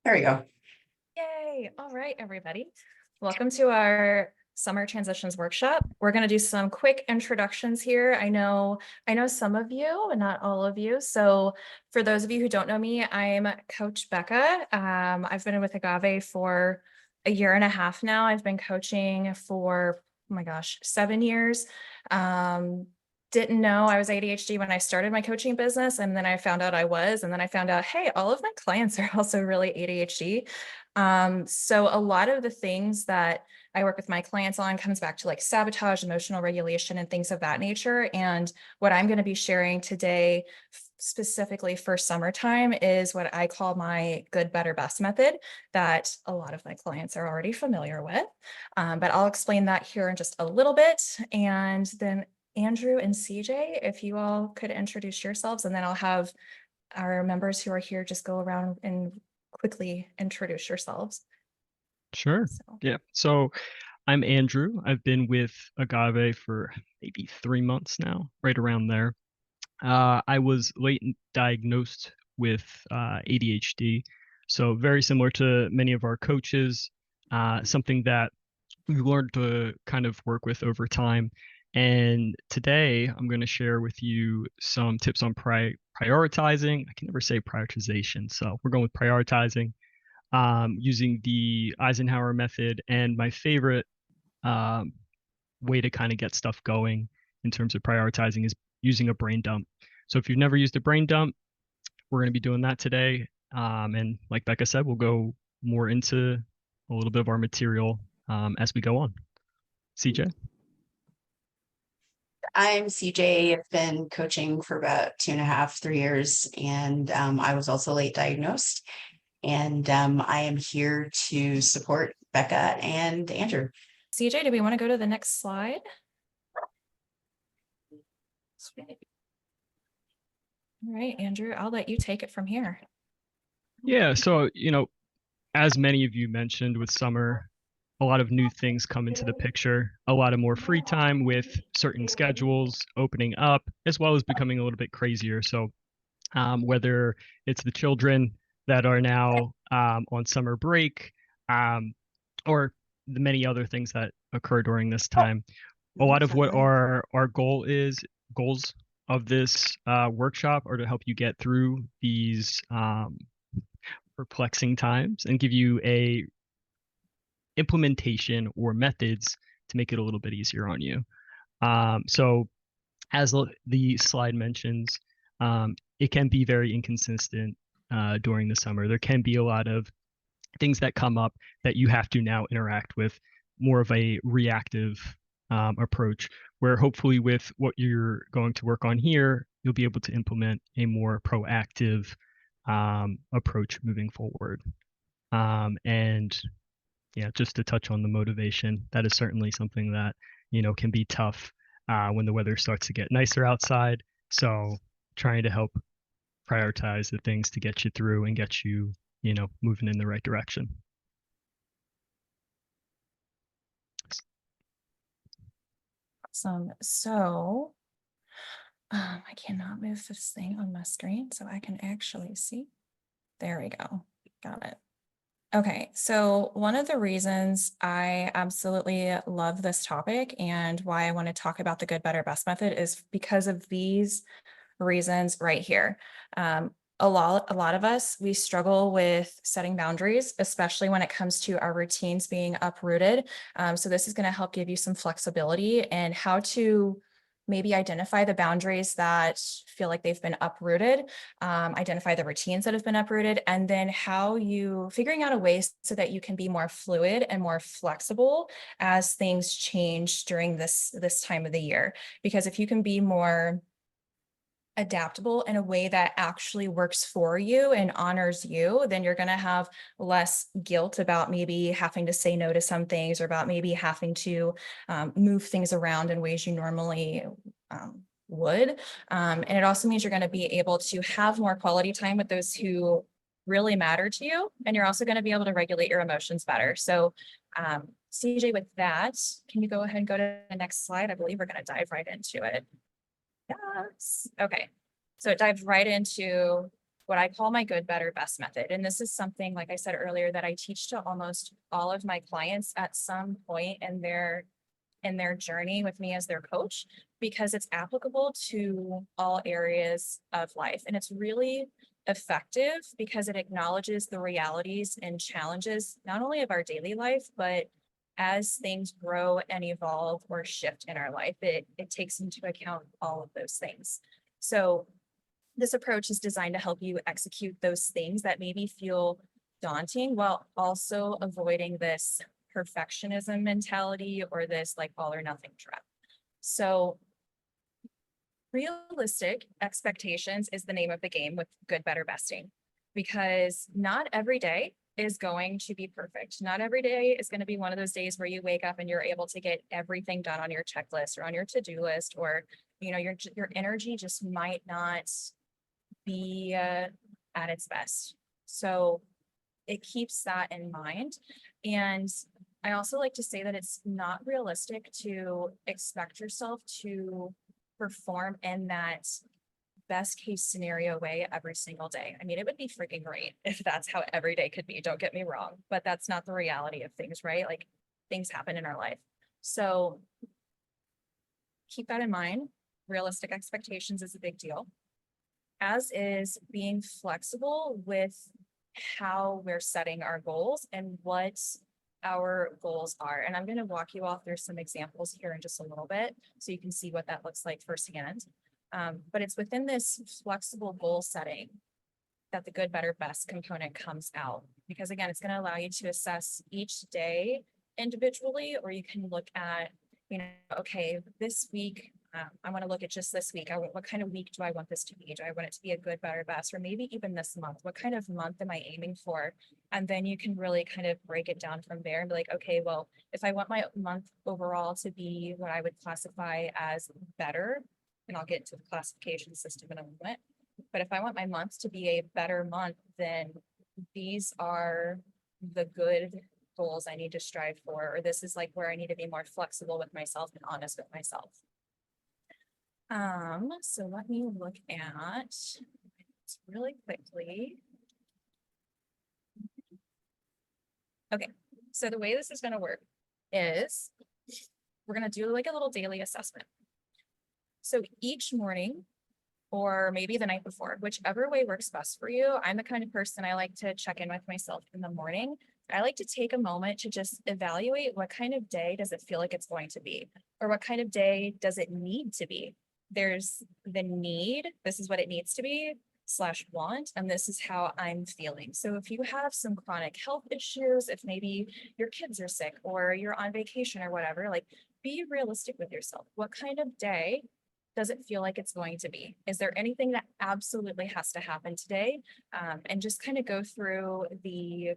There we go. Yay. All right, everybody. Welcome to our summer transitions workshop. We're going to do some quick introductions here. I know some of you, but not all of you. So for those of you who don't know me, I'm Coach Becca. I've been with Agave for a year and a half now. I've been coaching for, oh my gosh, 7 years. Didn't know I was ADHD when I started my coaching business, and then I found out I was, and then I found out, hey, all of my clients are also really ADHD. So a lot of the things that I work with my clients on comes back to like sabotage, emotional regulation, and things of that nature. And what I'm going to be sharing today, specifically for summertime, is what I call my good, better, best method that a lot of my clients are already familiar with. But I'll explain that here in just a little bit. And then Andrew and CJ, if you all could introduce yourselves, and then I'll have our members who are here just go around and quickly introduce yourselves. Sure. So, Yeah. So I'm Andrew. I've been with Agave for maybe 3 months now, right around there. I was late diagnosed with ADHD. So very similar to many of our coaches, something that we've learned to kind of work with over time. And today I'm going to share with you some tips on prioritizing. I can never say prioritization. So we're going with prioritizing using the Eisenhower method. And my favorite um, way to kind of get stuff going in terms of prioritizing is using a brain dump. So if you've never used a brain dump, we're going to be doing that today. And like Becca said, we'll go more into a little bit of our material as we go on. CJ? I'm CJ. I've been coaching for about 2.5, 3 years, and I was also late diagnosed. And I am here to support Becca and Andrew. CJ, do we want to go to the next slide? Sweet. All right, Andrew, I'll let you take it from here. Yeah. So, as many of you mentioned with summer, a lot of new things come into the picture, a lot of more free time with certain schedules opening up, as well as becoming a little bit crazier. So, whether it's the children that are now on summer break, or the many other things that occur during this time, a lot of what our goals of this workshop are to help you get through these perplexing times and give you a implementation or methods to make it a little bit easier on you. So as the slide mentions, it can be very inconsistent during the summer. There can be a lot of things that come up that you have to now interact with, more of a reactive approach, where hopefully with what you're going to work on here, you'll be able to implement a more proactive approach moving forward. And yeah, just to touch on the motivation, that is certainly something that, can be tough when the weather starts to get nicer outside. So trying to help prioritize the things to get you through and get you, moving in the right direction. Awesome. So I cannot move this thing on my screen so I can actually see. There we go. Got it. Okay, so one of the reasons I absolutely love this topic and why I want to talk about the good, better, best method is because of these reasons right here. A lot of us, we struggle with setting boundaries, especially when it comes to our routines being uprooted. So this is going to help give you some flexibility and how to maybe identify the boundaries that feel like they've been uprooted, identify the routines that have been uprooted, and then how you figuring out a way so that you can be more fluid and more flexible as things change during this time of the year. Because if you can be more adaptable in a way that actually works for you and honors you, then you're going to have less guilt about maybe having to say no to some things or about maybe having to move things around in ways you normally would. And it also means you're going to be able to have more quality time with those who really matter to you. And you're also going to be able to regulate your emotions better. So CJ, with that, can you go ahead and go to the next slide? I believe we're going to dive right into it. Yes. Okay. So it dives right into what I call my good, better, best method. And this is something, like I said earlier, that I teach to almost all of my clients at some point in their journey with me as their coach, because it's applicable to all areas of life. And it's really effective because it acknowledges the realities and challenges, not only of our daily life, but as things grow and evolve or shift in our life, it takes into account all of those things. So this approach is designed to help you execute those things that maybe feel daunting while also avoiding this perfectionism mentality or this like all or nothing trap. So realistic expectations is the name of the game with good, better, besting, because not every day is going to be perfect. Not every day is going to be one of those days where you wake up and you're able to get everything done on your checklist or on your to-do list, or, you know, your energy just might not be at its best. So it keeps that in mind. And I also like to say that it's not realistic to expect yourself to perform in that best case scenario way every single day. I mean, it would be freaking great if that's how every day could be, don't get me wrong, but that's not the reality of things, right? Like things happen in our life. So keep that in mind. Realistic expectations is a big deal, as is being flexible with how we're setting our goals and what our goals are. And I'm going to walk you all through some examples here in just a little bit so you can see what that looks like firsthand. But it's within this flexible goal setting that the good, better, best component comes out. Because again, it's going to allow you to assess each day individually, or you can look at, you know, okay, this week, I want to look at just this week. What kind of week do I want this to be? Do I want it to be a good, better, best, or maybe even this month? What kind of month am I aiming for? And then you can really kind of break it down from there and be like, okay, well, if I want my month overall to be what I would classify as better, and I'll get into the classification system in a moment. But if I want my month to be a better month, then these are the good goals I need to strive for, or this is like where I need to be more flexible with myself and honest with myself. So let me look at really quickly. Okay, so the way this is going to work is we're going to do like a little daily assessment. So each morning, or maybe the night before, whichever way works best for you. I'm the kind of person I like to check in with myself in the morning. I like to take a moment to just evaluate what kind of day does it feel like it's going to be, or what kind of day does it need to be. There's the need, this is what it needs to be, / want, and this is how I'm feeling. So if you have some chronic health issues, if maybe your kids are sick or you're on vacation or whatever, like be realistic with yourself. What kind of day does it feel like it's going to be? Is there anything that absolutely has to happen today? And just kind of go through the,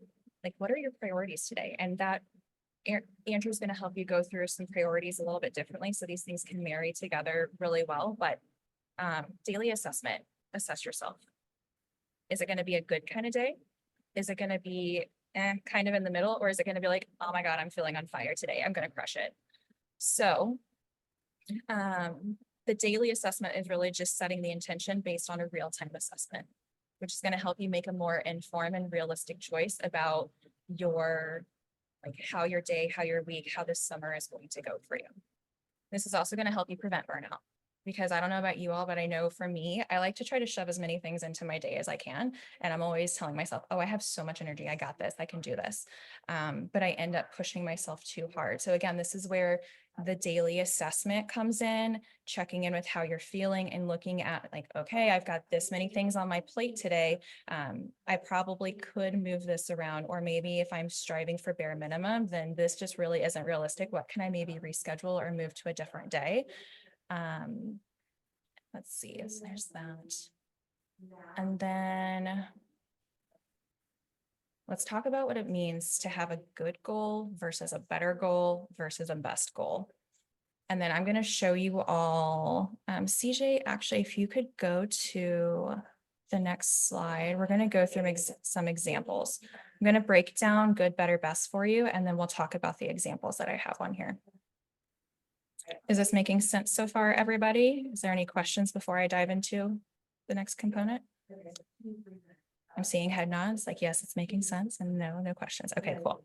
like, what are your priorities today? And that Andrew's going to help you go through some priorities a little bit differently, so these things can marry together really well. But daily assessment, assess yourself. Is it going to be a good kind of day? Is it going to be kind of in the middle? Or is it going to be like, oh my God, I'm feeling on fire today, I'm going to crush it? So the daily assessment is really just setting the intention based on a real-time assessment, which is going to help you make a more informed and realistic choice about your, like how your day, how your week, how this summer is going to go for you. This is also going to help you prevent burnout, because I don't know about you all, but I know for me, I like to try to shove as many things into my day as I can. And I'm always telling myself, oh, I have so much energy, I got this, I can do this. But I end up pushing myself too hard. So again, this is where the daily assessment comes in, checking in with how you're feeling and looking at like, okay, I've got this many things on my plate today. I probably could move this around, or maybe if I'm striving for bare minimum, then this just really isn't realistic. What can I maybe reschedule or move to a different day? Let's see, there's that. And then let's talk about what it means to have a good goal versus a better goal versus a best goal. And then I'm going to show you all, CJ, actually, if you could go to the next slide, we're going to go through some examples. I'm going to break down good, better, best for you, and then we'll talk about the examples that I have on here. Is this making sense so far, everybody? Is there any questions before I dive into the next component? I'm seeing head nods, like, yes, it's making sense, and no, no questions. Okay, cool.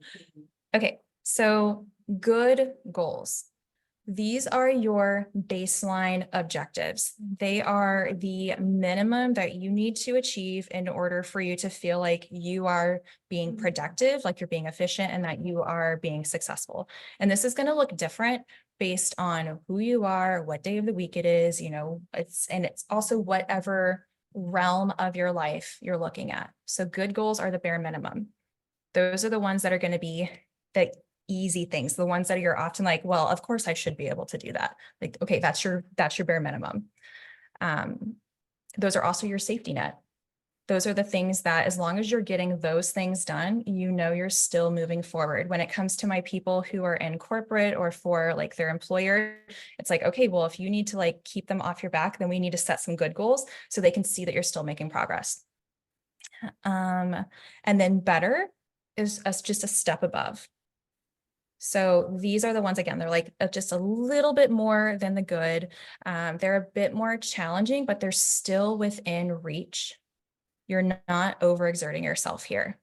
Okay, so good goals. These are your baseline objectives. They are the minimum that you need to achieve in order for you to feel like you are being productive, like you're being efficient, and that you are being successful. And this is going to look different based on who you are, what day of the week it is, you know, it's also whatever realm of your life you're looking at. So good goals are the bare minimum. Those are the ones that are going to be the easy things, the ones that you're often like, well, of course I should be able to do that. Like, okay, that's your bare minimum. Those are also your safety net. Those are the things that, as long as you're getting those things done, you know, you're still moving forward. When it comes to my people who are in corporate or for like their employer, it's like, okay, well, if you need to like keep them off your back, then we need to set some good goals so they can see that you're still making progress. And then better is just a step above. So these are the ones, again, they're like just a little bit more than the good. They're a bit more challenging, but they're still within reach. You're not overexerting yourself here.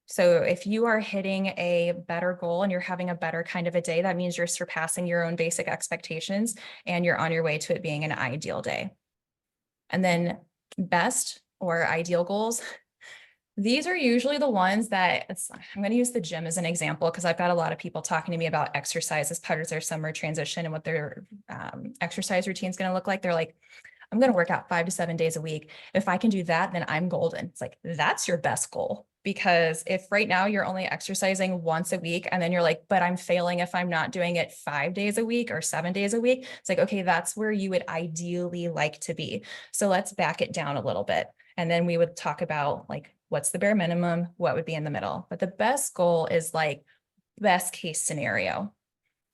So if you are hitting a better goal and you're having a better kind of a day, that means you're surpassing your own basic expectations and you're on your way to it being an ideal day. And then best or ideal goals. These are usually the ones that I'm going to use the gym as an example because I've got a lot of people talking to me about exercise as part of their summer transition and what their exercise routine is going to look like. They're like, I'm going to work out 5 to 7 days a week. If I can do that, then I'm golden. It's like, that's your best goal. Because if right now you're only exercising once a week and then you're like, but I'm failing if I'm not doing it 5 days a week or 7 days a week, it's like, okay, that's where you would ideally like to be. So let's back it down a little bit. And then we would talk about like, what's the bare minimum? What would be in the middle? But the best goal is like best case scenario.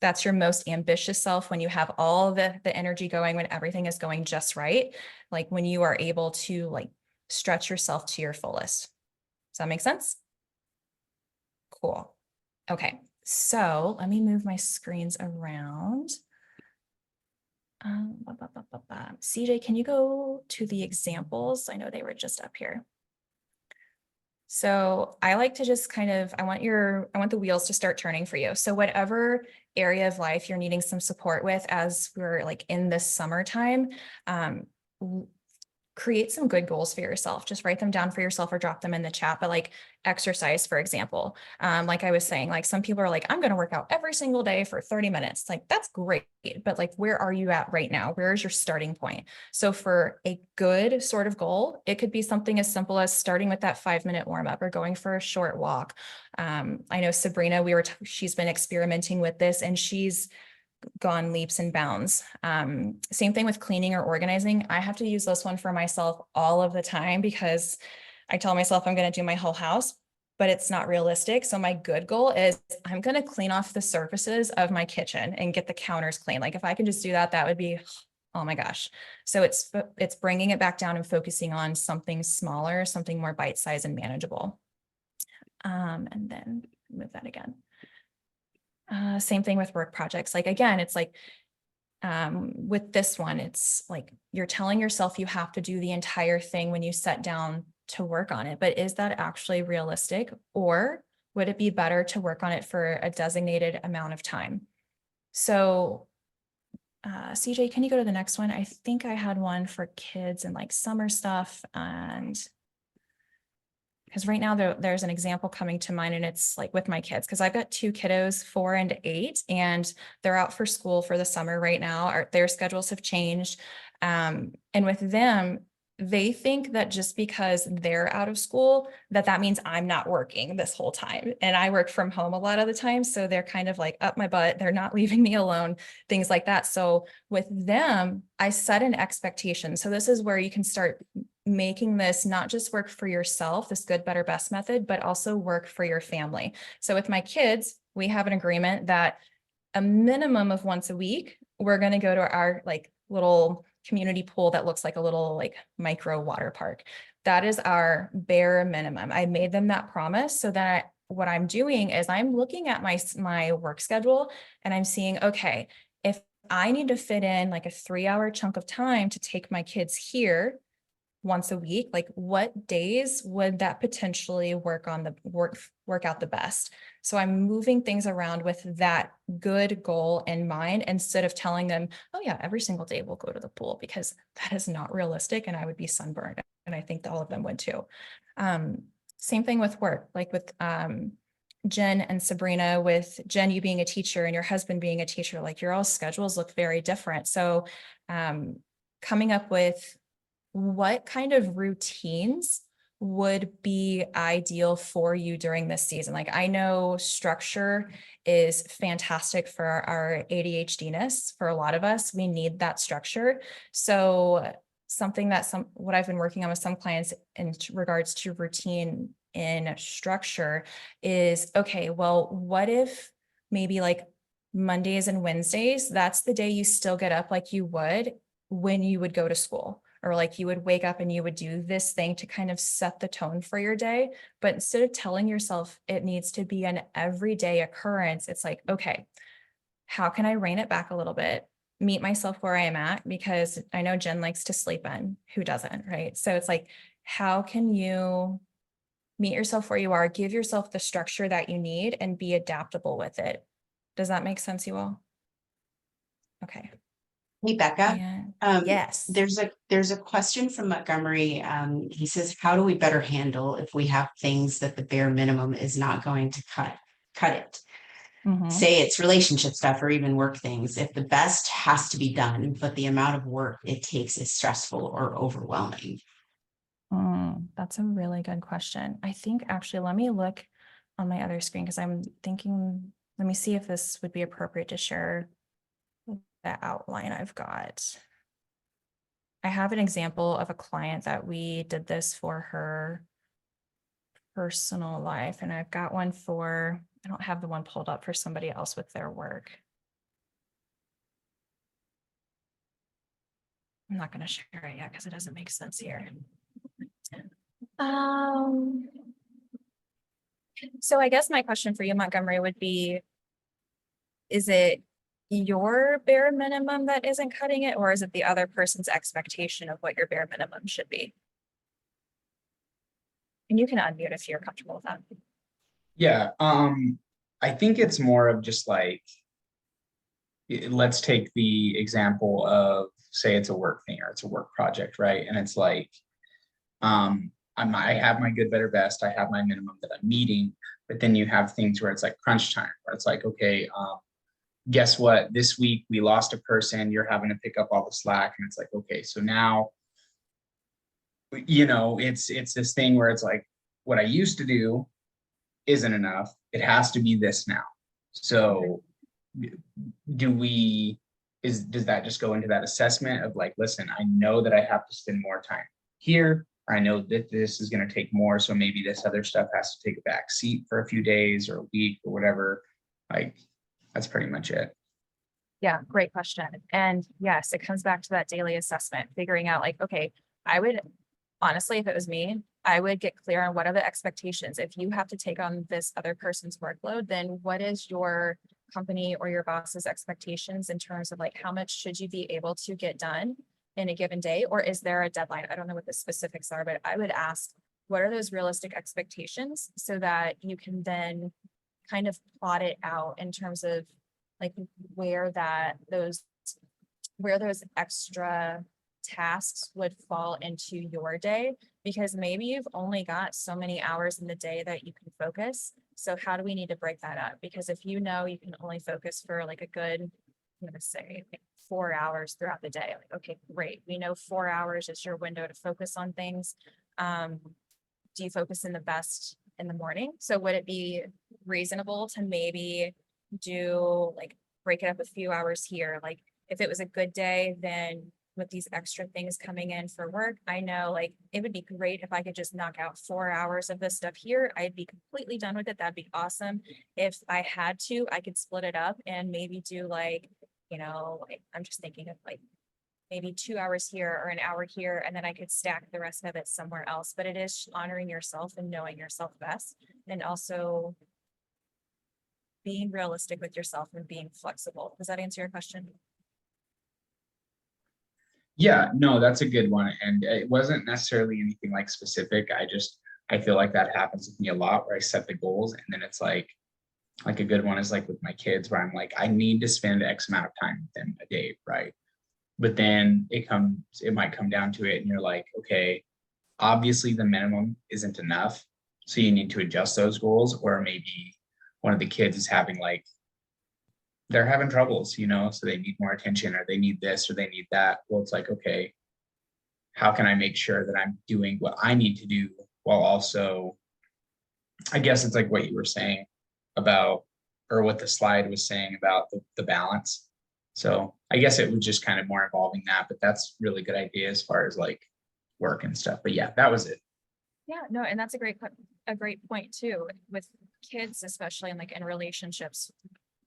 That's your most ambitious self when you have all the energy going, when everything is going just right. Like when you are able to like stretch yourself to your fullest. Does that make sense? Cool. Okay, so let me move my screens around. CJ, can you go to the examples? I know they were just up here. So I like to just kind of, I want the wheels to start turning for you. So whatever area of life you're needing some support with as we're like in this summertime, create some good goals for yourself. Just write them down for yourself or drop them in the chat. But like exercise, for example, like I was saying, like some people are like, I'm going to work out every single day for 30 minutes. Like that's great. But like, where are you at right now? Where is your starting point? So for a good sort of goal, it could be something as simple as starting with that 5-minute warm up or going for a short walk. I know Sabrina, she's been experimenting with this and she's gone leaps and bounds. Same thing with cleaning or organizing. I have to use this one for myself all of the time because I tell myself I'm going to do my whole house, but it's not realistic. So my good goal is I'm going to clean off the surfaces of my kitchen and get the counters clean. Like if I can just do that, that would be, oh my gosh. So it's bringing it back down and focusing on something smaller, something more bite-sized and manageable. And then move that again. Same thing with work projects. Like, again, it's like with this one, it's like you're telling yourself you have to do the entire thing when you set down to work on it. But is that actually realistic? Or would it be better to work on it for a designated amount of time? So CJ, can you go to the next one? I think I had one for kids and like summer stuff. And because right now there's an example coming to mind and it's like with my kids, because I've got 2 kiddos, 4 and 8, and they're out for school for the summer right now. Their schedules have changed. And with them, they think that just because they're out of school, that means I'm not working this whole time. And I work from home a lot of the time. So they're kind of like up my butt. They're not leaving me alone, things like that. So with them, I set an expectation. So this is where you can start making this not just work for yourself, this good, better, best method, but also work for your family. So with my kids, we have an agreement that a minimum of once a week, we're going to go to our like little community pool that looks like a little like micro water park. That is our bare minimum. I made them that promise so that what I'm doing is I'm looking at my work schedule and I'm seeing, okay, if I need to fit in like a 3-hour chunk of time to take my kids here, once a week, like what days would that potentially work out the best? So I'm moving things around with that good goal in mind instead of telling them, oh yeah, every single day we'll go to the pool, because that is not realistic and I would be sunburned. And I think all of them would too. Same thing with work, like with Jen and Sabrina, with Jen, you being a teacher and your husband being a teacher, like your all schedules look very different. So coming up with what kind of routines would be ideal for you during this season? Like I know structure is fantastic for our ADHDness. For a lot of us, we need that structure. So something that what I've been working on with some clients in regards to routine in structure is, okay, well, what if maybe like Mondays and Wednesdays, that's the day you still get up like you would when you would go to school, or like you would wake up and you would do this thing to kind of set the tone for your day. But instead of telling yourself it needs to be an everyday occurrence, it's like, okay, how can I rein it back a little bit, meet myself where I am at? Because I know Jen likes to sleep in, who doesn't, right? So it's like, how can you meet yourself where you are, give yourself the structure that you need and be adaptable with it? Does that make sense, you all? Okay. Hey, Becca. And yes. There's a question from Montgomery. He says, how do we better handle if we have things that the bare minimum is not going to cut it? Mhm. Say it's relationship stuff or even work things. If the best has to be done, but the amount of work it takes is stressful or overwhelming. That's a really good question. I think actually, let me look on my other screen because I'm thinking, let me see if this would be appropriate to share the outline I've got. I have an example of a client that we did this for her personal life, and I've got one for, I don't have the one pulled up for somebody else with their work. I'm not going to share it yet because it doesn't make sense here. So I guess my question for you, Montgomery, would be, is it your bare minimum that isn't cutting it, or is it the other person's expectation of what your bare minimum should be? And you can unmute if you're comfortable with that. Yeah, I think it's more of just like, let's take the example of, say it's a work thing or it's a work project, right? And it's like, I have my good, better, best, I have my minimum that I'm meeting, but then you have things where it's like crunch time, where it's like, okay, guess what? This week we lost a person, you're having to pick up all the slack. And it's like, okay, so now, it's this thing where it's like, what I used to do isn't enough. It has to be this now. So does that just go into that assessment of like, listen, I know that I have to spend more time here, or I know that this is going to take more, so maybe this other stuff has to take a back seat for a few days or a week or whatever. Like, that's pretty much it. Yeah, great question. And yes, it comes back to that daily assessment, figuring out like, okay, I would honestly, if it was me, I would get clear on what are the expectations. If you have to take on this other person's workload, then what is your company or your boss's expectations in terms of like, how much should you be able to get done in a given day? Or is there a deadline? I don't know what the specifics are, but I would ask, what are those realistic expectations so that you can then kind of plot it out in terms of like where those extra tasks would fall into your day, because maybe you've only got so many hours in the day that you can focus. So how do we need to break that up? Because if you know you can only focus for like a good, I'm going to say like 4 hours throughout the day, like, okay, great. We know 4 hours is your window to focus on things. Do you focus in the best in the morning? So would it be reasonable to maybe do like break it up a few hours here? Like if it was a good day, then with these extra things coming in for work, I know like it would be great if I could just knock out 4 hours of this stuff here. I'd be completely done with it. That'd be awesome. If I had to, I could split it up and maybe do like, like, I'm just thinking of like maybe 2 hours here or an hour here, and then I could stack the rest of it somewhere else. But it is honoring yourself and knowing yourself best, and also being realistic with yourself and being flexible. Does that answer your question? Yeah, no, that's a good one. And it wasn't necessarily anything like specific. I feel like that happens with me a lot where I set the goals and then it's like a good one is like with my kids where I'm like, I need to spend X amount of time with them a day, right? But then it might come down to it and you're like, okay, obviously the minimum isn't enough. So you need to adjust those goals, or maybe one of the kids is having like, they're having troubles, so they need more attention or they need this or they need that. Well, it's like, okay, how can I make sure that I'm doing what I need to do while also, I guess it's like what you were saying about, or what the slide was saying about the balance. So I guess it was just kind of more involving that, but that's really good idea as far as like work and stuff. But yeah, that was it. Yeah, no, and that's a great point too, with kids, especially in like in relationships,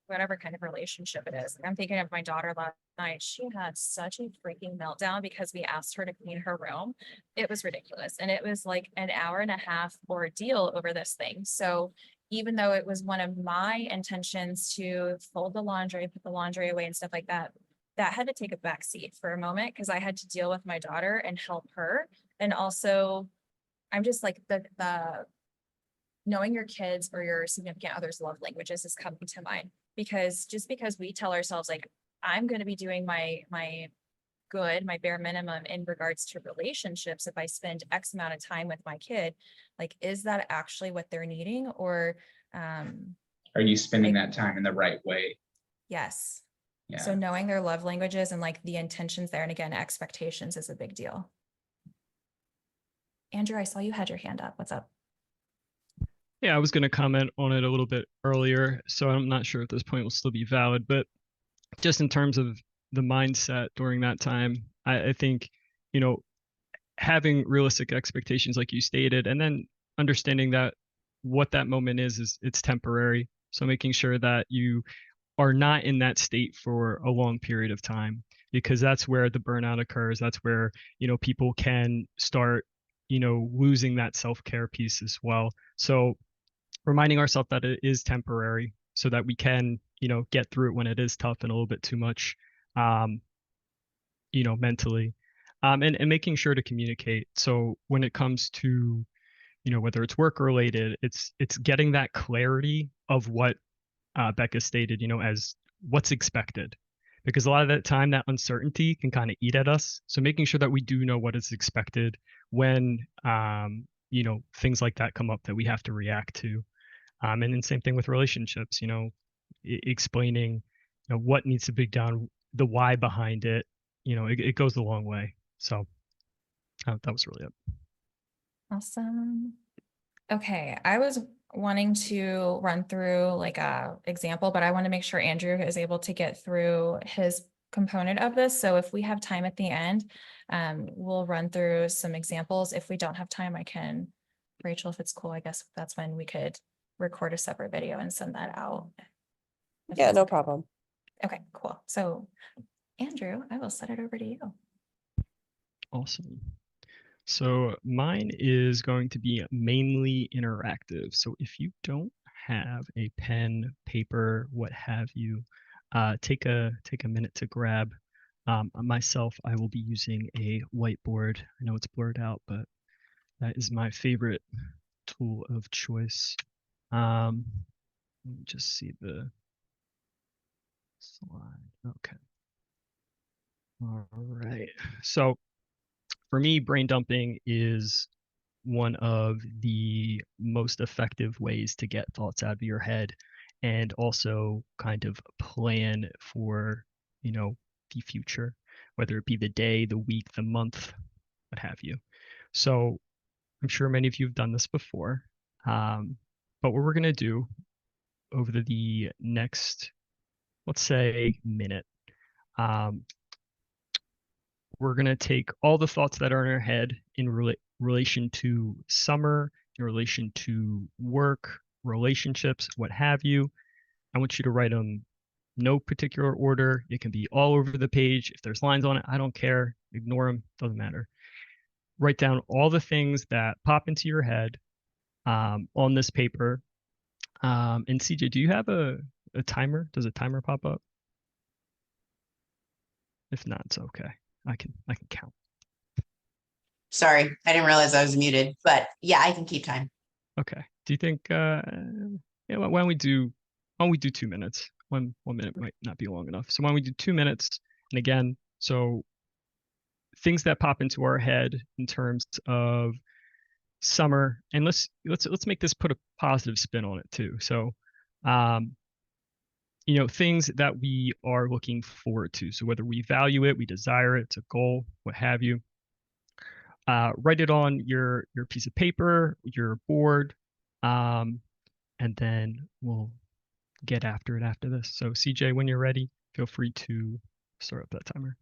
whatever kind of relationship it is. Like, I'm thinking of my daughter last night. She had such a freaking meltdown because we asked her to clean her room. It was ridiculous. And it was like an hour and a half ordeal over this thing. So even though it was one of my intentions to fold the laundry, put the laundry away and stuff like that, that had to take a back seat for a moment because I had to deal with my daughter and help her. And also, I'm just like the knowing your kids or your significant other's love languages is coming to mind, because just because we tell ourselves like, I'm going to be doing my bare minimum in regards to relationships. If I spend X amount of time with my kid, like, is that actually what they're needing? Or, Are you spending that time in the right way? yes. Yeah. So knowing their love languages and like the intentions there, and again, expectations is a big deal. Andrew, I saw you had your hand up. What's up? Yeah, I was going to comment on it a little bit earlier, so I'm not sure if this point will still be valid, but just in terms of the mindset during that time, I think, having realistic expectations like you stated, and then understanding that what that moment is it's temporary. So making sure that you are not in that state for a long period of time, because that's where the burnout occurs. That's where, people can start, losing that self-care piece as well. So reminding ourselves that it is temporary so that we can, get through it when it is tough and a little bit too much, mentally, and making sure to communicate. So when it comes to, whether it's work related, it's getting that clarity of what Becca stated, as what's expected, because a lot of that time that uncertainty can kind of eat at us. So making sure that we do know what is expected when, things like that come up that we have to react to. And then same thing with relationships, explaining, what needs to be done, the why behind it, it goes a long way. So that was really it. Awesome. Okay, I was wanting to run through like a example, but I want to make sure Andrew is able to get through his component of this. So if we have time at the end, we'll run through some examples. If we don't have time, I can, Rachel, if it's cool, I guess that's when we could record a separate video and send that out. Yeah, no problem. Okay, cool. So Andrew, I will set it over to you. Awesome. So mine is going to be mainly interactive. So if you don't have a pen, paper, what have you, take a minute to grab. Myself, I will be using a whiteboard. I know it's blurred out, but that is my favorite tool of choice. Let me just see the slide. Okay. All right. So for me, brain dumping is one of the most effective ways to get thoughts out of your head and also kind of plan for, the future, whether it be the day, the week, the month, what have you. So I'm sure many of you have done this before. But what we're going to do over the next, let's say, minute, we're going to take all the thoughts that are in our head in relation to summer, in relation to work, relationships, what have you. I want you to write them no particular order. It can be all over the page. If there's lines on it, I don't care. Ignore them. Doesn't matter. Write down all the things that pop into your head on this paper. And CJ, do you have a timer? Does a timer pop up? If not, it's okay. I can count. Sorry, I didn't realize I was muted, but yeah, I can keep time. Okay. Do you think yeah, why don't we do 2 minutes? One minute might not be long enough. So why don't we do 2 minutes? And again, so things that pop into our head in terms of summer, and let's make this put a positive spin on it too. So things that we are looking forward to. So whether we value it, we desire it, it's a goal, what have you. Write it on your piece of paper, your board, and then we'll get after it after this. So CJ, when you're ready, feel free to start up that timer.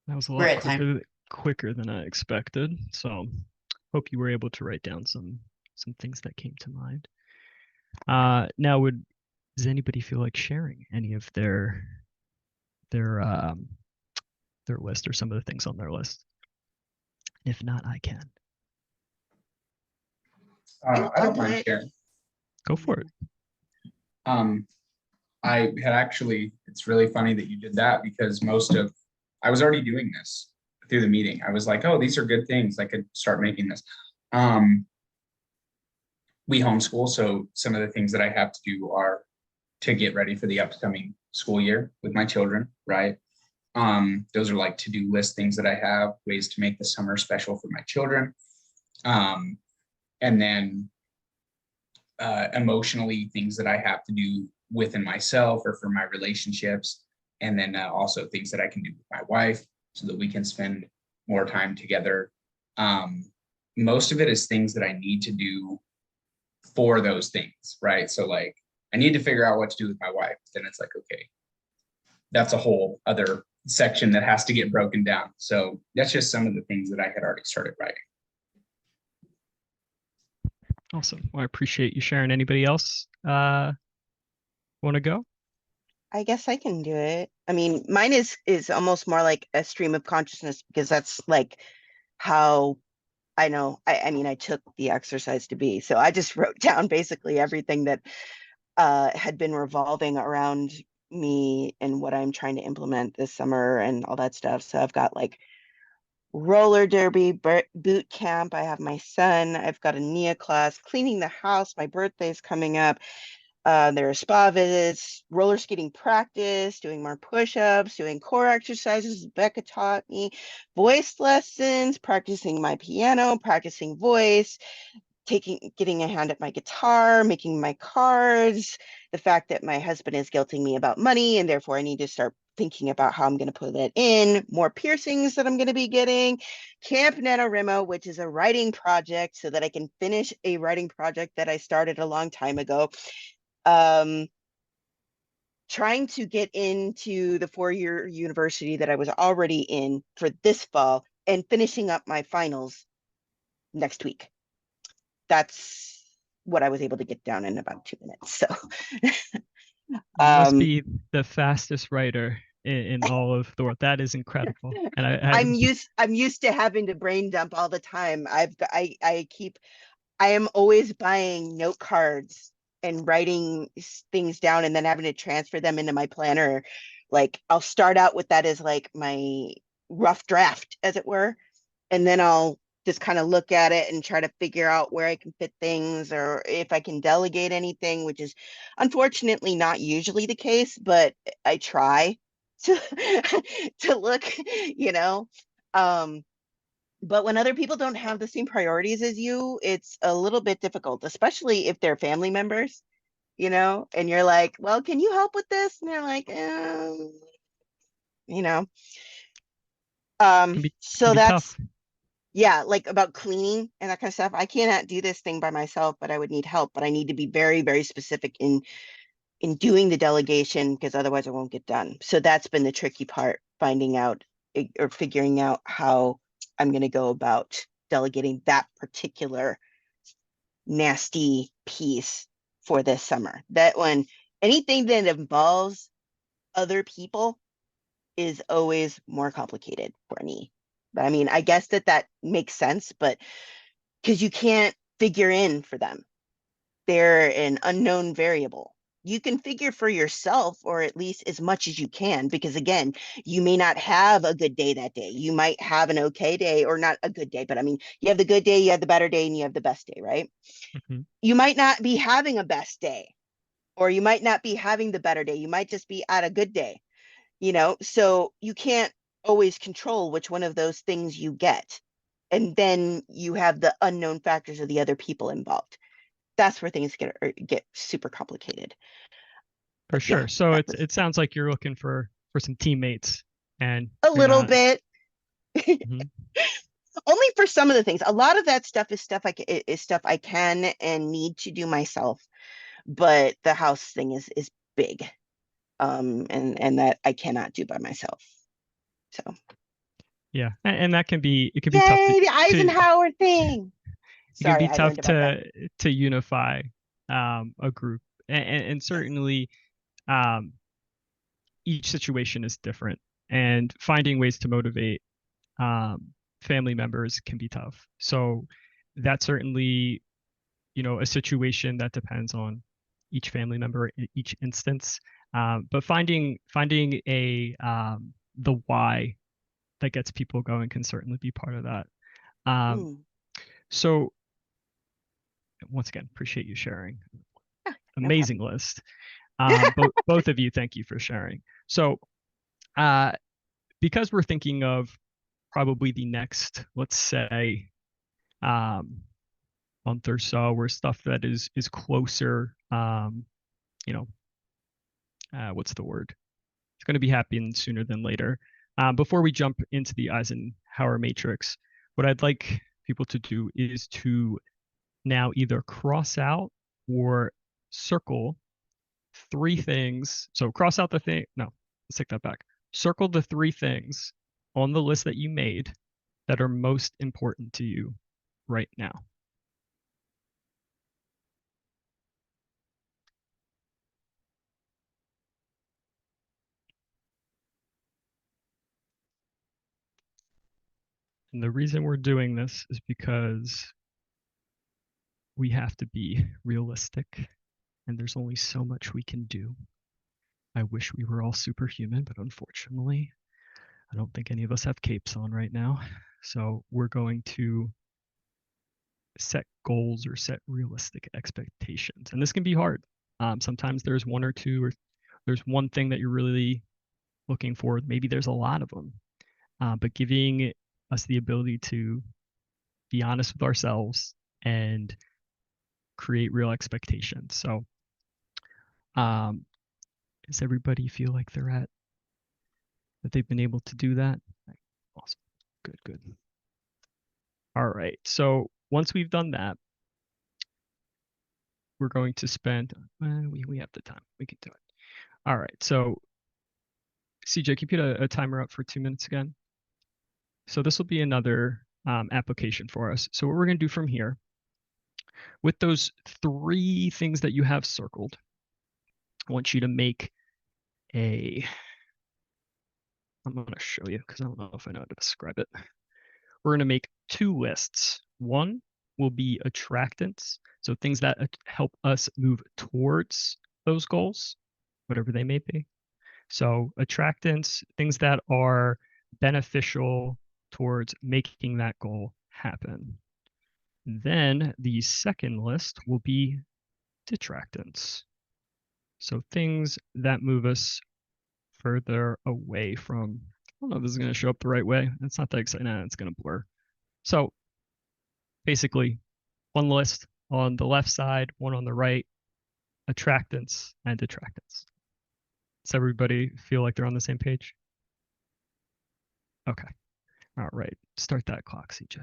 That was a We're lot at time. quicker than I expected. So hope you were able to write down some things that came to mind. Now does anybody feel like sharing any of their list or some of the things on their list? If not, I can. I don't mind sharing. Go for it. I had actually, it's really funny that you did that because I was already doing this through the meeting. I was like, oh, these are good things. I could start making this. We homeschool, so some of the things that I have to do are to get ready for the upcoming school year with my children, right? Those are like to-do list things that I have, ways to make the summer special for my children. And then emotionally, things that I have to do within myself or for my relationships. And then also things that I can do with my wife so that we can spend more time together. Most of it is things that I need to do for those things, right? So like, I need to figure out what to do with my wife. Then it's like, okay, that's a whole other section that has to get broken down. So that's just some of the things that I had already started writing. Awesome. Well, I appreciate you sharing. Anybody else want to go? I guess I can do it. I mean, mine is almost more like a stream of consciousness because that's like how I know. I mean, I took the exercise to be. So I just wrote down basically everything that had been revolving around me and what I'm trying to implement this summer and all that stuff. So I've got like roller derby, boot camp. I have my son. I've got a NIA class, cleaning the house. My birthday's coming up. There are spa visits, roller skating practice, doing more push-ups, doing core exercises Becca taught me, voice lessons, practicing my piano, practicing voice, getting a hand at my guitar, making my cards, the fact that my husband is guilting me about money and therefore I need to start thinking about how I'm going to put that in, more piercings that I'm going to be getting, Camp NaNoWriMo, which is a writing project so that I can finish a writing project that I started a long time ago. Trying to get into the 4-year university that I was already in for this fall and finishing up my finals next week. That's what I was able to get down in about 2 minutes. So You must um, be the fastest writer in all of the world. That is incredible. And I'm used to having to brain dump all the time. I am always buying note cards and writing things down and then having to transfer them into my planner. Like I'll start out with that as like my rough draft, as it were, and then I'll just kind of look at it and try to figure out where I can fit things or if I can delegate anything, which is unfortunately not usually the case, but I try to to look, you know. But when other people don't have the same priorities as you, it's a little bit difficult, especially if they're family members, you know, and you're like, well, can you help with this? And they're like, you know. can So be that's, tough. yeah, like about cleaning and that kind of stuff. I cannot do this thing by myself, but I would need help. But I need to be very, very specific in doing the delegation because otherwise it won't get done. So that's been the tricky part, finding out or figuring out how I'm going to go about delegating that particular nasty piece for this summer. That one, anything that involves other people is always more complicated for me. But I mean, I guess that makes sense, but because you can't figure in for them, they're an unknown variable. You can figure for yourself, or at least as much as you can, because again, you may not have a good day that day. You might have an okay day, or not a good day, but I mean, you have the good day, you have the better day, and you have the best day, right? Mhm. You might not be having a best day, or you might not be having the better day. You might just be at a good day, you know? So you can't always control which one of those things you get. And then you have the unknown factors of the other people involved. That's where things get super complicated. For But yeah, sure. So that was it sounds like you're looking for some teammates and a you're little not. bit. Mhm. Only for some of the things. A lot of that stuff is stuff I can and need to do myself. But the house thing is big. And that I cannot do by myself. So Yeah. And that can be tough yay, the to Eisenhower thing. it can Sorry, be I tough learned about that. to unify a group. And certainly um each situation is different and finding ways to motivate family members can be tough. So that's certainly, a situation that depends on each family member, each instance. But finding the why that gets people going can certainly be part of that. Mm, So once again, appreciate you sharing. no Amazing problem. list. Both of you, thank you for sharing. So because we're thinking of probably the next, let's say, month or so, where stuff that is closer, what's the word? It's going to be happening sooner than later. Before we jump into the Eisenhower matrix, what I'd like people to do is to now either cross out or circle 3 things. So cross out the thing. No, let's take that back. Circle the 3 things on the list that you made that are most important to you right now. And the reason we're doing this is because we have to be realistic and there's only so much we can do. I wish we were all superhuman, but unfortunately, I don't think any of us have capes on right now. So we're going to set goals or set realistic expectations. And this can be hard. Sometimes there's one or two, or there's one thing that you're really looking for. Maybe there's a lot of them. But giving us the ability to be honest with ourselves and create real expectations. So does everybody feel like that they've been able to do that? Awesome. Good. All right. So once we've done that, we're going to spend, we have the time. We can do it. All right. So CJ, can you put a timer up for 2 minutes again? So this will be another application for us. So what we're going to do from here, with those 3 things that you have circled, I want you to make I'm going to show you because I don't know if I know how to describe it. We're going to make 2 lists. One will be attractants, so things that help us move towards those goals, whatever they may be. So attractants, things that are beneficial towards making that goal happen. Then the second list will be detractants. So things that move us further away from, I don't know if this is going to show up the right way. It's not that exciting. It's going to blur. So basically, one list on the left side, one on the right, attractants and detractants. Does everybody feel like they're on the same page? Okay. All right. Start that clock, CJ.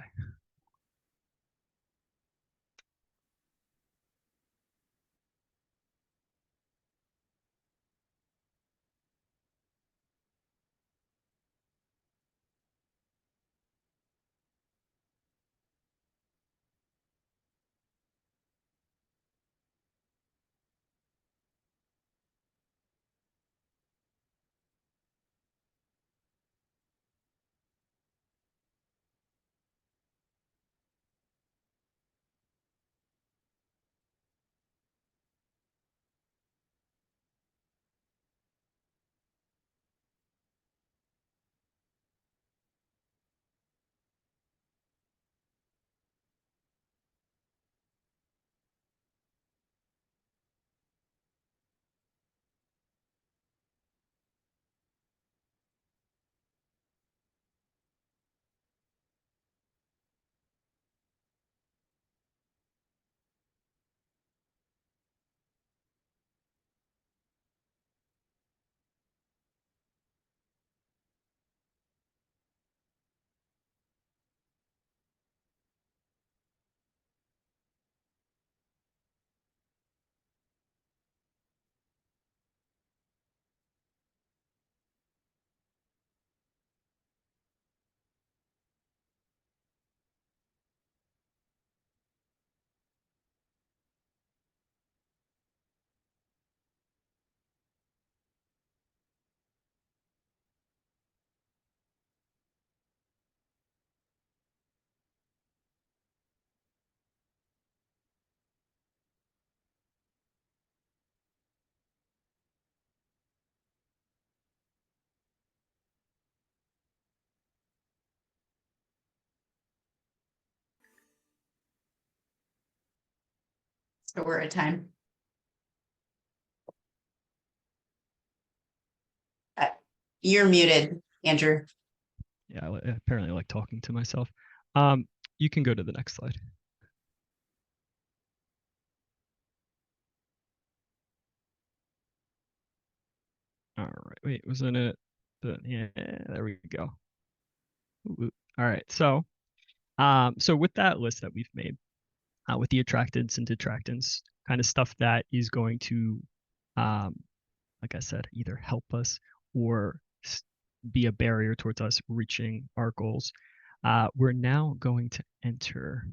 So we're at time. You're muted, Andrew. Yeah, I apparently like talking to myself. You can go to the next slide. All right, wait, wasn't it? Yeah, there we go. Ooh, all right, so with that list that we've made, with the attractants and detractants, kind of stuff that is going to, like I said, either help us or be a barrier towards us reaching our goals, we're now going to enter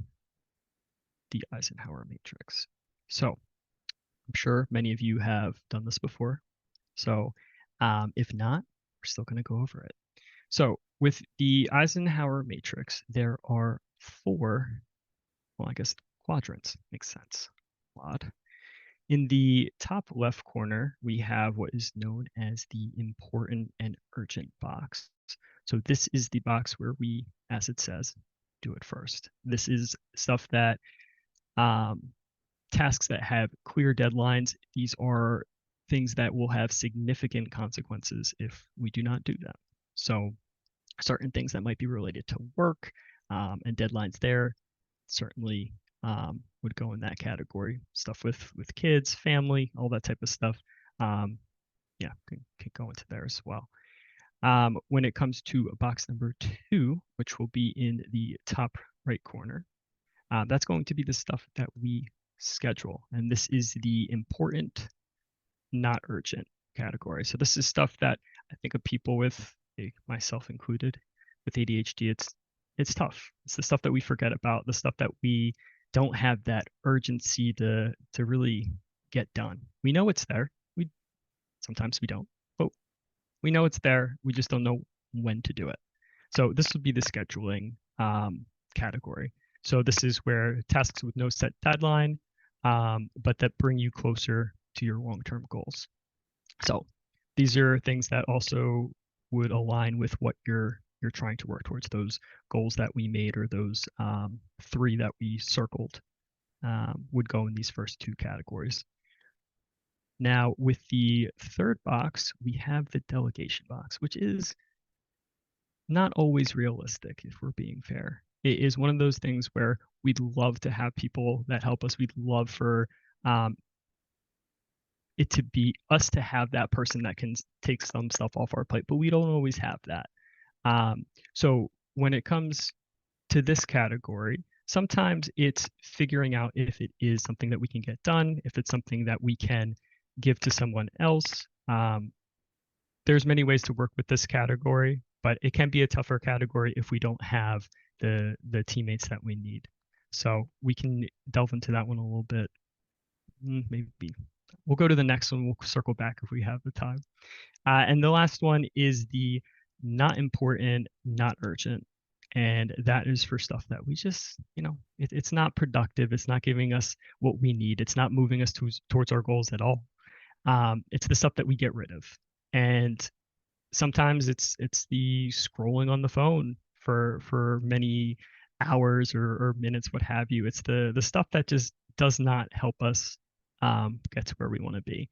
the Eisenhower matrix. So I'm sure many of you have done this before. So if not, we're still going to go over it. So with the Eisenhower matrix, there are 4, well, I guess quadrants makes sense. Quad. In the top left corner, we have what is known as the important and urgent box. So this is the box where we, as it says, do it first. This is stuff that tasks that have clear deadlines. These are things that will have significant consequences if we do not do them. So certain things that might be related to work and deadlines there, certainly would go in that category. Stuff with kids, family, all that type of stuff. Yeah, can go into there as well. When it comes to box number 2, which will be in the top right corner, that's going to be the stuff that we schedule. And this is the important, not urgent category. So this is stuff that I think of people with, myself included, with ADHD, it's tough. It's the stuff that we forget about, the stuff that we don't have that urgency to really get done. We know it's there. Sometimes we don't, but we know it's there. We just don't know when to do it. So this would be the scheduling category. So this is where tasks with no set deadline, but that bring you closer to your long-term goals. So these are things that also would align with what you're trying to work towards, those goals that we made, or those 3 that we circled would go in these first 2 categories. Now, with the 3rd box, we have the delegation box, which is not always realistic, if we're being fair. It is one of those things where we'd love to have people that help us. We'd love for it to be us to have that person that can take some stuff off our plate, but we don't always have that. So when it comes to this category, sometimes it's figuring out if it is something that we can get done, if it's something that we can give to someone else. There's many ways to work with this category, but it can be a tougher category if we don't have the teammates that we need. So we can delve into that one a little bit. Maybe we'll go to the next one. We'll circle back if we have the time. And the last one is the not important, not urgent. And that is for stuff that we just, it's not productive. It's not giving us what we need. It's not moving us towards our goals at all. It's the stuff that we get rid of. And sometimes it's the scrolling on the phone for many hours or minutes, what have you. It's the stuff that just does not help us get to where we want to be.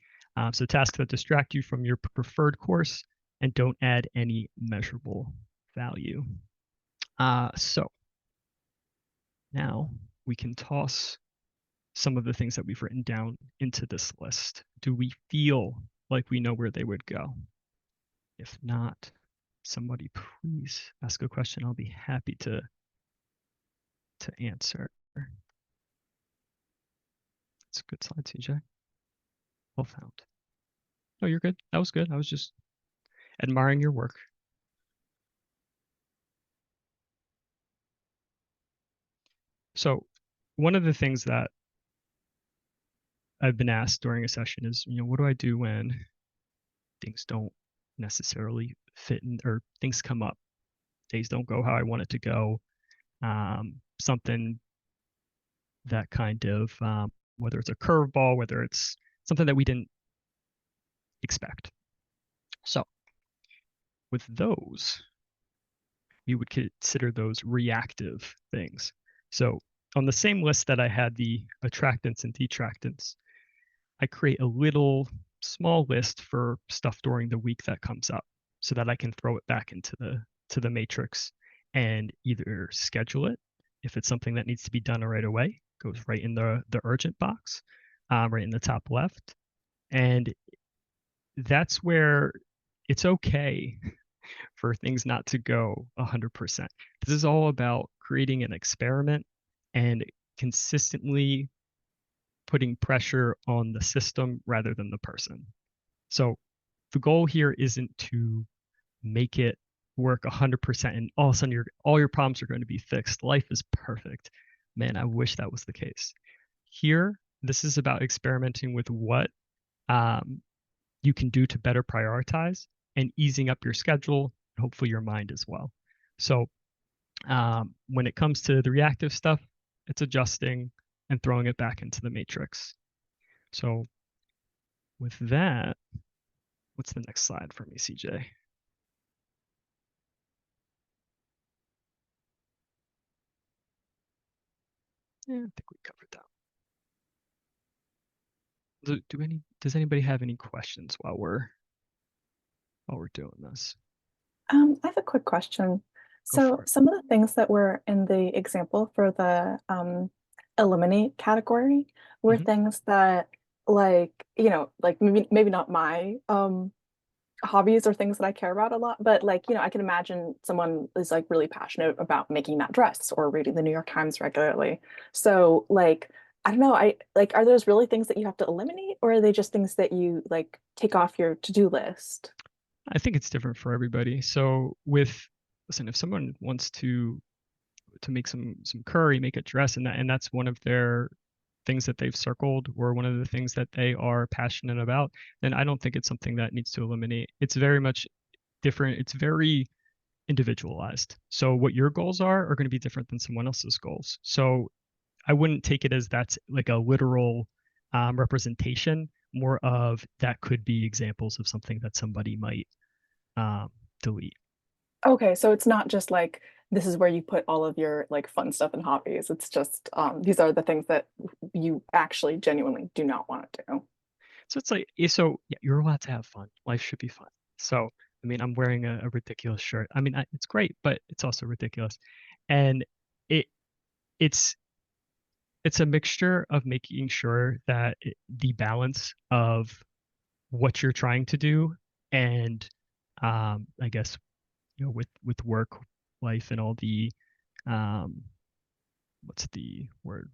So tasks that distract you from your preferred course and don't add any measurable value. So now we can toss some of the things that we've written down into this list. Do we feel like we know where they would go? If not, somebody please ask a question. I'll be happy to answer. That's a good slide, CJ. Well found. No, you're good. That was good. I was just admiring your work. So one of the things that I've been asked during a session is, what do I do when things don't necessarily fit in, or things come up, days don't go how I want it to go, something that kind of, whether it's a curveball, whether it's something that we didn't expect. So with those, we would consider those reactive things. So on the same list that I had the attractants and detractants, I create a little small list for stuff during the week that comes up so that I can throw it back into the matrix and either schedule it. If it's something that needs to be done right away, goes right in the urgent box, right in the top left. And that's where it's okay for things not to go 100%. This is all about creating an experiment and consistently putting pressure on the system rather than the person. So the goal here isn't to make it work 100% and all of a sudden all your problems are going to be fixed. Life is perfect. Man, I wish that was the case. Here, this is about experimenting with what you can do to better prioritize and easing up your schedule, and hopefully your mind as well. So when it comes to the reactive stuff, it's adjusting and throwing it back into the matrix. So with that, what's the next slide for me, CJ? Yeah, I think we covered that. Does anybody have any questions while we're doing this? I have a quick question. So some of the things that were in the example for the eliminate category were Mhm. things that like, like maybe not my hobbies or things that I care about a lot, but like, I can imagine someone is like really passionate about making that dress or reading the New York Times regularly. So like, I don't know, I like, are those really things that you have to eliminate, or are they just things that you like take off your to-do list? I think it's different for everybody. So listen, if someone wants to make some curry, make a dress, and that's one of their things that they've circled or one of the things that they are passionate about, then I don't think it's something that needs to eliminate. It's very much different. It's very individualized. So what your goals are going to be different than someone else's goals. So I wouldn't take it as that's like a literal representation, more of that could be examples of something that somebody might delete. Okay, so it's not just like this is where you put all of your like fun stuff and hobbies. It's just these are the things that you actually genuinely do not want to do. So it's like, so yeah, you're allowed to have fun. Life should be fun. So, I mean, I'm wearing a ridiculous shirt. I mean, it's great, but it's also ridiculous. And it it's it's a mixture of making sure that the balance of what you're trying to do and I guess, with work life and all the um what's the word?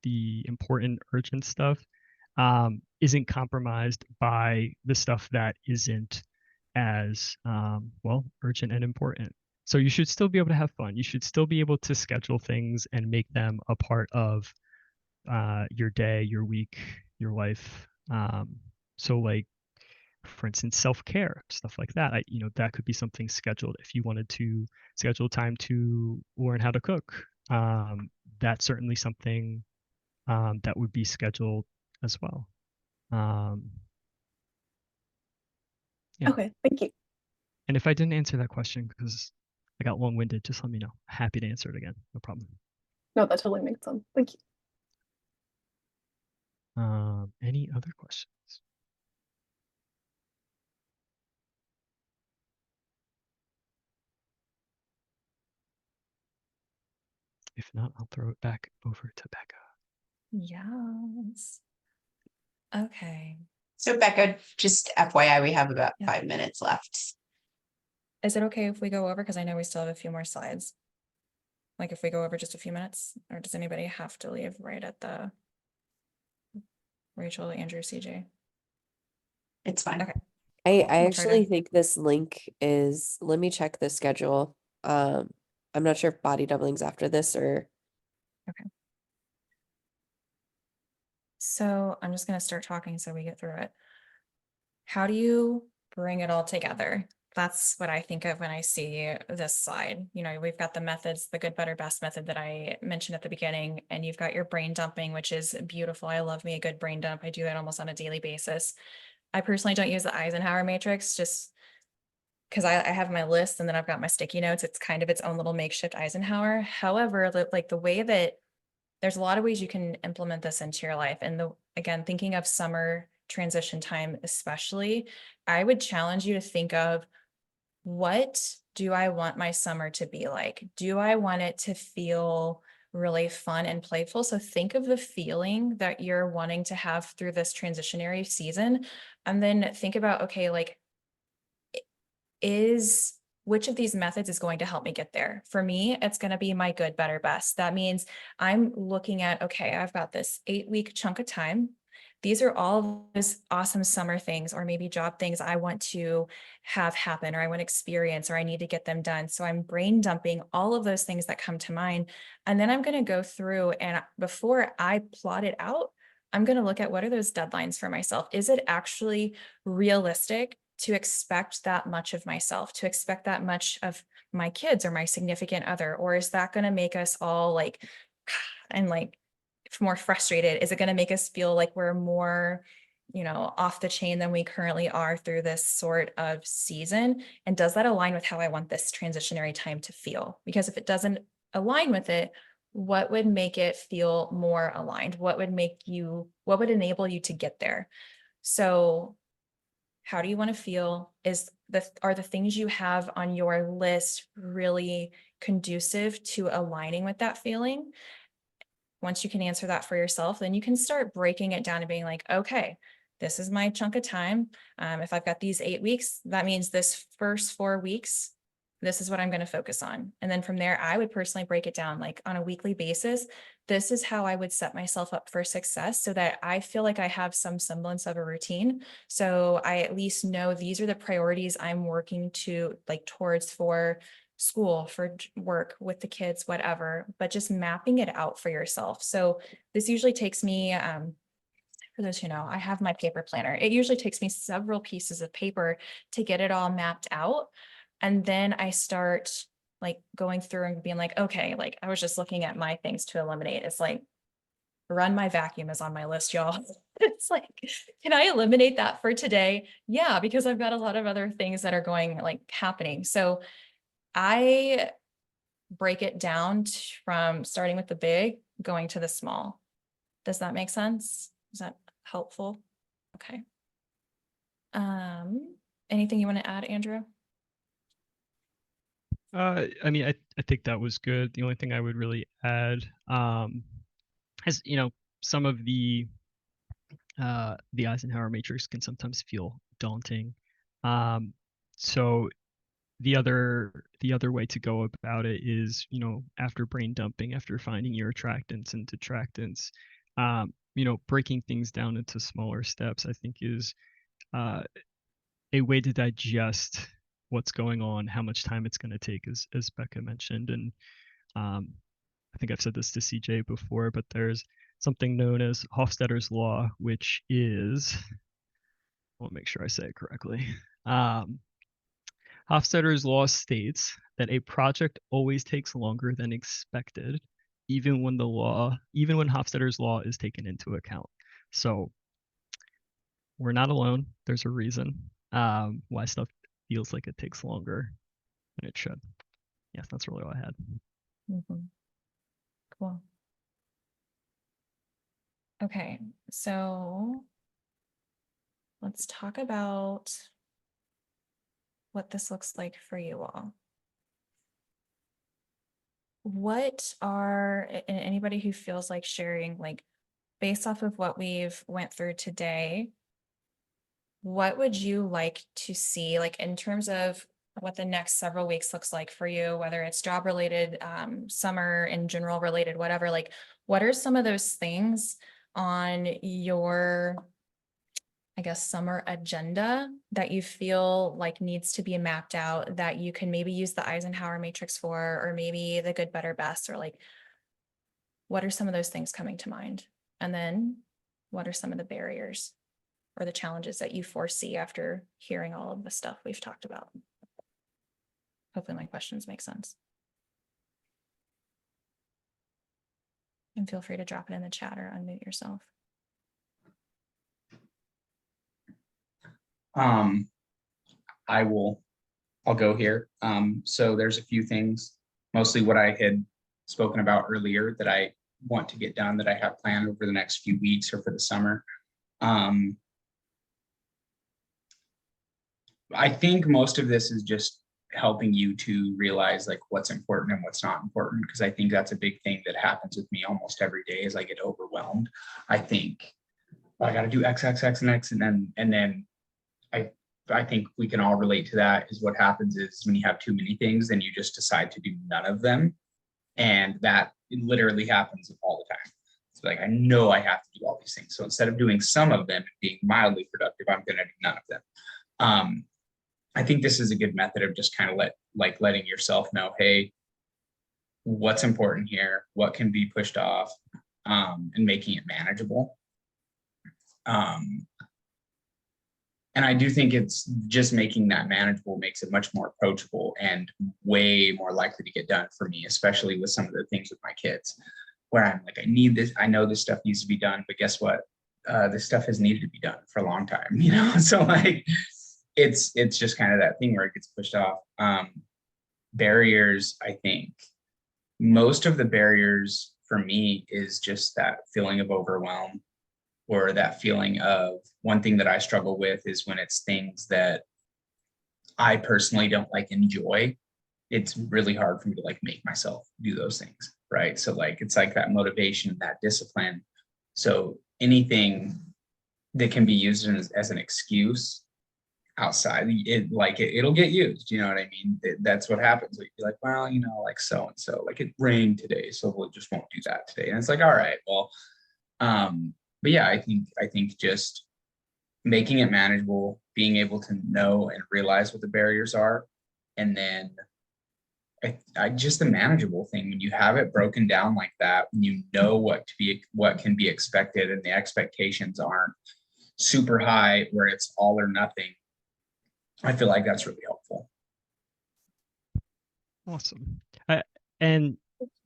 The important urgent stuff isn't compromised by the stuff that isn't as well urgent and important. So you should still be able to have fun. You should still be able to schedule things and make them a part of your day, your week, your life. So like, for instance, self-care, stuff like that. That could be something scheduled. If you wanted to schedule time to learn how to cook, that's certainly something that would be scheduled as well. Yeah. Okay, thank you. And if I didn't answer that question because I got long-winded, just let me know. Happy to answer it again. No problem. No, that totally makes sense. Thank you. Any other questions? If not, I'll throw it back over to Becca. Yes. Okay. So Becca, just FYI, we have about Yeah. 5 minutes left. Is it okay if we go over? Because I know we still have a few more slides. Like if we go over just a few minutes, or does anybody have to leave right at the Rachel, Andrew, CJ? It's fine. Okay. I We'll try actually to- think this link is, let me check the schedule. I'm not sure if body doubling's after this or. So I'm just gonna start talking so we get through it. How do you bring it all together? That's what I think of when I see this slide. We've got the methods, the good, better, best method that I mentioned at the beginning, and you've got your brain dumping, which is beautiful. I love me a good brain dump. I do that almost on a daily basis. I personally don't use the Eisenhower matrix just because I have my list and then I've got my sticky notes. It's kind of its own little makeshift Eisenhower. However, the way that there's a lot of ways you can implement this into your life. And again, thinking of summer transition time, especially, I would challenge you to think of, what do I want my summer to be like? Do I want it to feel really fun and playful? So think of the feeling that you're wanting to have through this transitionary season. And then think about, okay, like, which of these methods is going to help me get there? For me, it's going to be my good, better, best. That means I'm looking at, okay, I've got this 8-week chunk of time. These are all those awesome summer things, or maybe job things I want to have happen, or I want to experience, or I need to get them done. So I'm brain dumping all of those things that come to mind. And then I'm going to go through, and before I plot it out, I'm going to look at, what are those deadlines for myself? Is it actually realistic to expect that much of myself, to expect that much of my kids or my significant other? Or is that going to make us all like, and like more frustrated? Is it going to make us feel like we're more, off the chain than we currently are through this sort of season? And does that align with how I want this transitionary time to feel? Because if it doesn't align with it, what would make it feel more aligned? What would enable you to get there? So how do you want to feel? Are the things you have on your list really conducive to aligning with that feeling? once you can answer that for yourself, then you can start breaking it down and being like, okay, this is my chunk of time. If I've got these 8 weeks, that means this first 4 weeks, this is what I'm going to focus on. And then from there, I would personally break it down like on a weekly basis. This is how I would set myself up for success so that I feel like I have some semblance of a routine. So I at least know these are the priorities I'm working to like towards for school, for work with the kids, whatever, but just mapping it out for yourself. So this usually takes me, for those who know, I have my paper planner. It usually takes me several pieces of paper to get it all mapped out. And then I start like going through and being like, okay, like I was just looking at my things to eliminate. It's like, run my vacuum is on my list, y'all. It's like, can I eliminate that for today? Yeah, because I've got a lot of other things that are going like happening. So I break it down from starting with the big, going to the small. Does that make sense? Is that helpful? Okay. Anything you want to add, Andrew? I mean, I think that was good. The only thing I would really add, is, you know, some of the Eisenhower matrix can sometimes feel daunting. So the other way to go about it is, you know, after brain dumping, after finding your attractants and detractants, you know, breaking things down into smaller steps, I think is a way to digest what's going on, how much time it's going to take, as Becca mentioned. And I think I've said this to CJ before, but there's something known as Hofstadter's law, which is, I want to make sure I say it correctly. Hofstadter's law states that a project always takes longer than expected, even when Hofstadter's law is taken into account. So we're not alone. There's a reason why stuff feels like it takes longer than it should. Yes, that's really all I had. Mm-hmm. Cool. Okay, so let's talk about what this looks like for you all. What are, and anybody who feels like sharing, like based off of what we've went through today, what would you like to see, like in terms of what the next several weeks looks like for you, whether it's job related, summer in general related, whatever, like what are some of those things on your, I guess, summer agenda that you feel like needs to be mapped out that you can maybe use the Eisenhower matrix for, or maybe the good, better, best, or like, what are some of those things coming to mind? And then what are some of the barriers or the challenges that you foresee after hearing all of the stuff we've talked about? Hopefully my questions make sense. And feel free to drop it in the chat or unmute yourself. I'll go here. So there's a few things, mostly what I had spoken about earlier that I want to get done, that I have planned over the next few weeks or for the summer. I think most of this is just helping you to realize like what's important and what's not important, because I think that's a big thing that happens with me almost every day as I get overwhelmed. I think I got to do X, X, X, and X, and then I think we can all relate to that. Is what happens is when you have too many things, then you just decide to do none of them, and that literally happens all the time. It's like, I know I have to do all these things, so instead of doing some of them and being mildly productive, I'm going to do none of them. I think this is a good method of just kind of letting yourself know, hey, what's important here, what can be pushed off, and making it manageable. And I do think it's just making that manageable makes it much more approachable and way more likely to get done for me, especially with some of the things with my kids, where I'm like, I need this, I know this stuff needs to be done, but guess what? This stuff has needed to be done for a long time, you know? So like, it's just kind of that thing where it gets pushed off. Barriers, I think most of the barriers for me is just that feeling of overwhelm, or that feeling of, one thing that I struggle with is when it's things that I personally don't like enjoy. It's really hard for me to like make myself do those things. right? So like, it's like that motivation, that discipline. So anything that can be used as an excuse outside, it'll get used, you know what I mean? That's what happens. Like, you're like, well, like so and so, like it rained today, so we'll just won't do that today. And it's like, all right, well, but yeah, I think just making it manageable, being able to know and realize what the barriers are, and then I just the manageable thing, when you have it broken down like that, when you know what can be expected, and the expectations aren't super high where it's all or nothing, I feel like that's really helpful. Awesome. And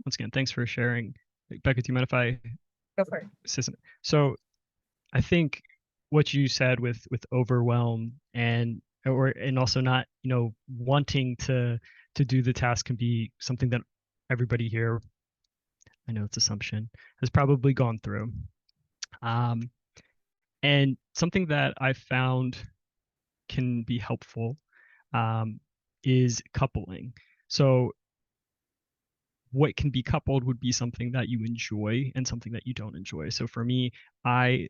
once again, thanks for sharing. Becca, do you mind if I Go for it. So I think what you said with overwhelm and also not, wanting to do the task can be something that everybody here, I know it's assumption, has probably gone through. And something that I found can be helpful is coupling. So what can be coupled would be something that you enjoy and something that you don't enjoy. So for me, the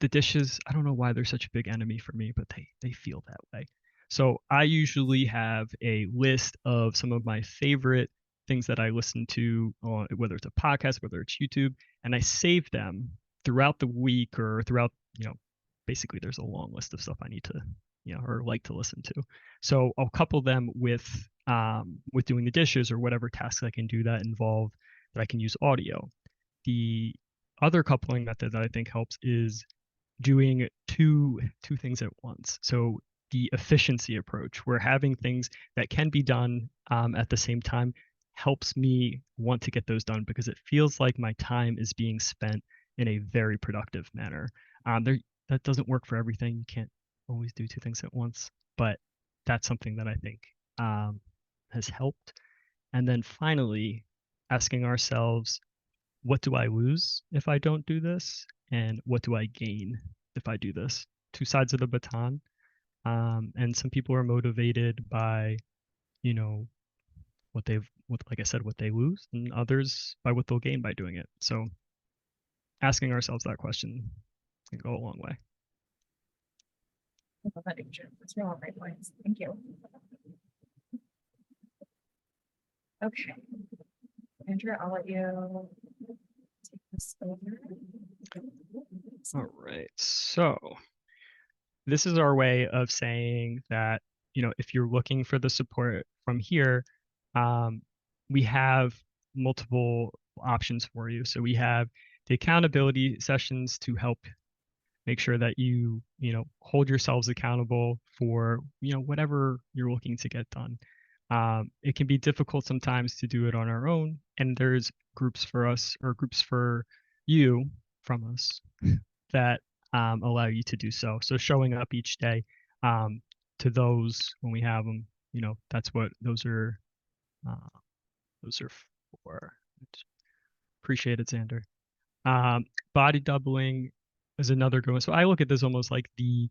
dishes, I don't know why they're such a big enemy for me, but they feel that way. So I usually have a list of some of my favorite things that I listen to, whether it's a podcast, whether it's YouTube, and I save them throughout the week or throughout, basically there's a long list of stuff I need to, or like to listen to. So I'll couple them with doing the dishes or whatever tasks I can do that I can use audio. The other coupling method that I think helps is doing two things at once. So the efficiency approach, where having things that can be done at the same time helps me want to get those done, because it feels like my time is being spent in a very productive manner. That doesn't work for everything. You can't always do two things at once, but that's something that I think has helped. And then finally, asking ourselves, what do I lose if I don't do this? And what do I gain if I do this? Two sides of the baton. And some people are motivated by, what they lose, and others by what they'll gain by doing it. So asking ourselves that question can go a long way. I love that, Andrew. Those are all great points. Thank you. Okay. Andrew, I'll let you take this over. All right. So this is our way of saying that, if you're looking for the support from here, we have multiple options for you. So we have the accountability sessions to help make sure that you hold yourselves accountable for, whatever you're looking to get done. It can be difficult sometimes to do it on our own, and there's groups for us, or groups for you from us, that allow you to do so. So showing up each day to those when we have them, that's what those are for. Appreciate it, Xander. Body doubling is another good one. So I look at this almost like the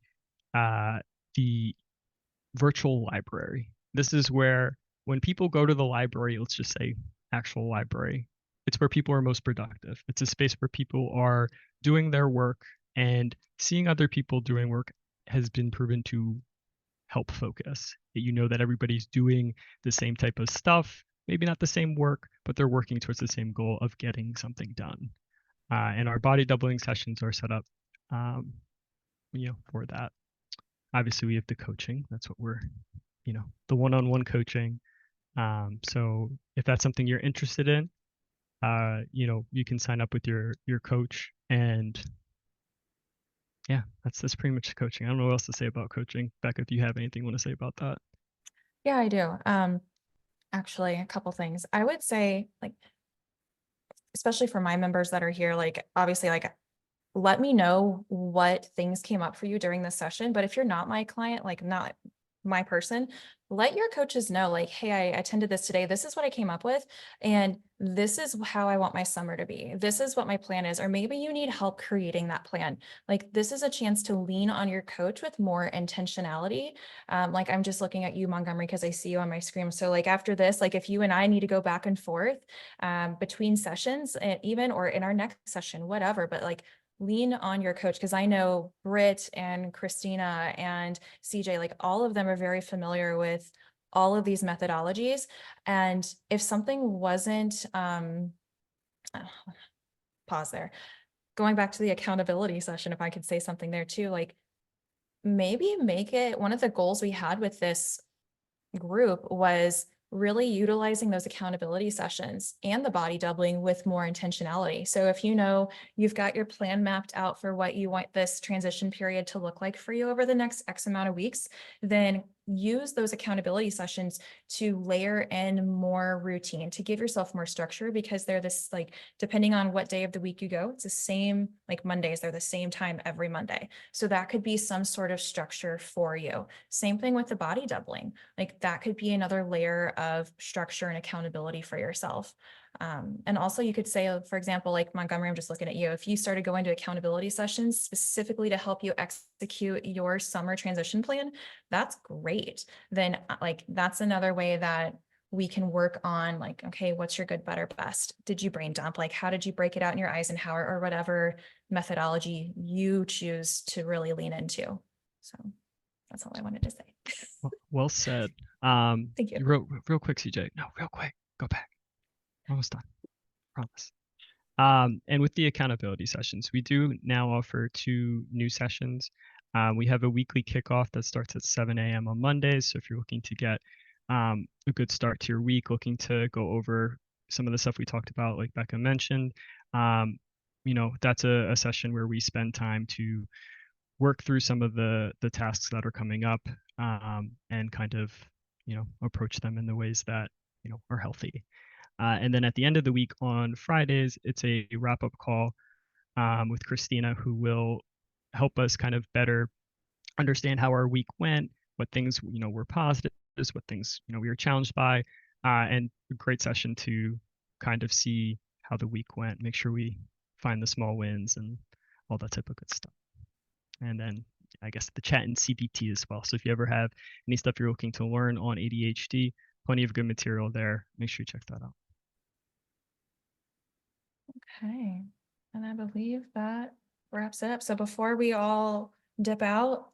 virtual library. This is where, when people go to the library, let's just say actual library, it's where people are most productive. It's a space where people are doing their work, and seeing other people doing work has been proven to help focus. You know that everybody's doing the same type of stuff, maybe not the same work, but they're working towards the same goal of getting something done. And our body doubling sessions are set up, for that. Obviously, we have the coaching. That's what we're, the one-on-one coaching. So if that's something you're interested in, you can sign up with your coach, and yeah, that's pretty much coaching. I don't know what else to say about coaching. Becca, if you have anything you want to say about that. Yeah, I do. Actually, a couple things. I would say, like, especially for my members that are here, like, obviously, like, let me know what things came up for you during the session. But if you're not my client, like, not my person, let your coaches know, like, hey, I attended this today. This is what I came up with. And this is how I want my summer to be. This is what my plan is. Or maybe you need help creating that plan. Like, this is a chance to lean on your coach with more intentionality. Like, I'm just looking at you, Montgomery, because I see you on my screen. So like after this, like if you and I need to go back and forth between sessions, and even or in our next session, whatever, but like lean on your coach, because I know Britt and Christina and CJ, like all of them are very familiar with all of these methodologies. And if something wasn't, pause there, going back to the accountability session, if I could say something there too, like maybe make it one of the goals we had with this group was really utilizing those accountability sessions and the body doubling with more intentionality. So if you know you've got your plan mapped out for what you want this transition period to look like for you over the next X amount of weeks, then use those accountability sessions to layer in more routine, to give yourself more structure, because they're this, like, depending on what day of the week you go, it's the same, like Mondays, they're the same time every Monday. So that could be some sort of structure for you. Same thing with the body doubling. Like that could be another layer of structure and accountability for yourself. And also you could say, for example, like Montgomery, I'm just looking at you. If you started going to accountability sessions specifically to help you execute your summer transition plan, that's great. Then like, that's another way that we can work on, like, okay, what's your good, better, best? Did you brain dump? Like, how did you break it out in your Eisenhower or whatever methodology you choose to really lean into? So that's all I wanted to say. Well said. Thank you. Real quick, CJ. No, real quick. Go back. Almost done. Promise. And with the accountability sessions, we do now offer 2 new sessions. We have a weekly kickoff that starts at 7 a.m. on Mondays. So if you're looking to get a good start to your week, looking to go over some of the stuff we talked about, like Becca mentioned, that's a session where we spend time to work through some of the tasks that are coming up, and kind of, approach them in the ways that, are healthy. And then at the end of the week on Fridays, it's a wrap-up call with Christina, who will help us kind of better understand how our week went, what things were positives, what things we were challenged by, and a great session to kind of see how the week went, make sure we find the small wins and all that type of good stuff. And then I guess the chat and CBT as well. So if you ever have any stuff you're looking to learn on ADHD, plenty of good material there. Make sure you check that out. Okay, and I believe that wraps it up. So before we all dip out,